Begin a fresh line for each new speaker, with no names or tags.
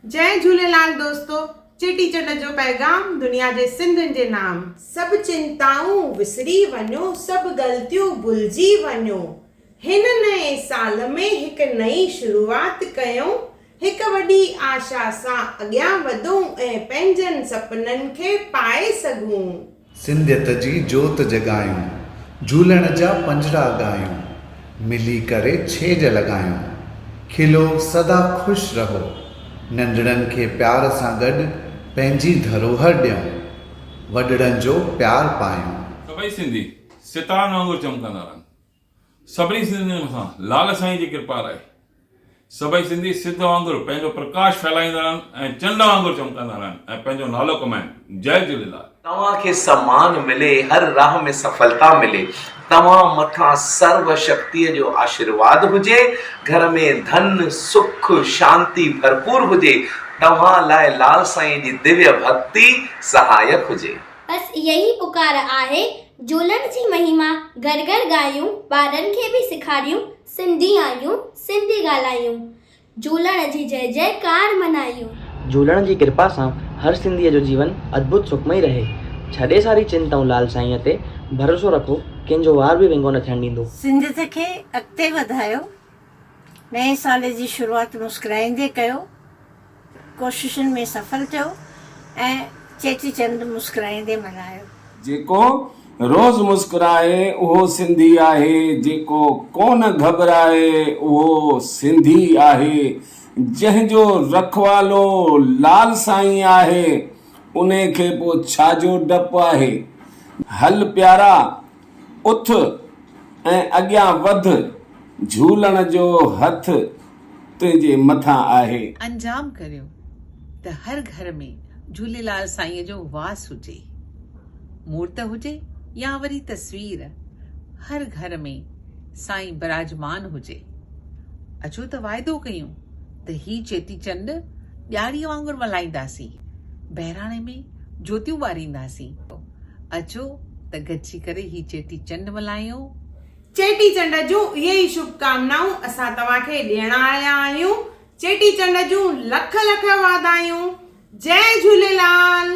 जय झूलेलाल दोस्तों। चेटीचंड जो पैगाम दुनिया जे सिंधियुनि जे नाम। सभु चिंताऊं विसरी वञो, सभु ग़लतियूं भुलिजी वञो। हिन नए साल में हिकु नई शुरूआत कयूं, हिकु वॾी आशा सां अॻियां वधूं ऐं पंहिंजनि सपननि खे पाए सघूं।
सिंधियत जी जोत जगायूं, झूलण जा पंजड़ा ॻायूं, मिली करे छेज लॻायूं। खिलो सदा ख़ुशि रहो, नंढड़नि खे प्यार सां गॾु पंहिंजी धरोहर ॾियूं, वॾड़नि जो प्यार पायूं।
सभई सिंधी सितारनि वांगुरु चमकंदा रहनि। सभिनी सिंधियुनि मथां लाल साईं जी कृपा रहे। सभई सिंधी सिद्ध वांगुरु पंहिंजो प्रकाश फैलाईंदा रहनि ऐं चंड वांगुरु चमकंदा रहनि ऐं पंहिंजो नालो कमाइनि। जय झूलेलाल।
तव्हांखे सम्मान मिले, हर राह में सफलता मिले, तव्हां मथां सर्व शक्तिअ जो आशीर्वाद हुजे, घर में धन सुख शांति भरपूर हुजे, तव्हां लाइ लाल साईं जी दिव्य भक्ति सहायक हुजे।
बस यही पुकार आहे, झूलण जी महिमा घर घर ॻायूं, ॿारनि खे बि सेखारियूं, सिंधी आहियूं सिंधी ॻाल्हायूं, झूलण जी जय जयकार मनायूं।
झूलण जी कृपा सां हर सिंधीअ जो जीवन अद्भुत सुखमय रहे। छॾे सारी चिंताऊं लाल साईं ते भरोसो रखो, कंहिंजो वार बि विंगो न थियणु ॾींदो।
सिंधियत खे अॻिते वधायो, नए साल जी शुरूआत मुस्कुराईंदे कयो, कोशिशुनि में सफल थियो ऐं चेटीचंड मुस्कुराईंदे मल्हायो।
जेको रोज़ मुस्कुराए उहो सिंधी आहे, जेको कोन घबराए उहो सिंधी आहे, जंहिंजो रखवालो लाल साईं आहे उन खे पोइ छाजो डपु आहे। हल प्यारा उथ ऐं अॻियां वध, झूलण जो हथ तुंहिंजे मथां आहे।
अंजाम करियो त हर घर में झूलेलाल साईं जो वास हुजे, मूर्त हुजे या वरी तस्वीर, हर घर में साईं विराजमान हुजे। अचो त वाइदो कयूं त ही चेटीचंड ॾियारी वांगुरु मल्हाईंदासीं, बहिराणे में ज्योतियूं ॿारींदासीं। अचो त गॾिजी करे ही चेटीचंड मल्हायूं।
चेटीचंड जूं इहे ई शुभकामनाऊं असां तव्हांखे ॾियण आया आहियूं। चेटीचंड जूं लख लख वाधायूं। जय झूलेलाल।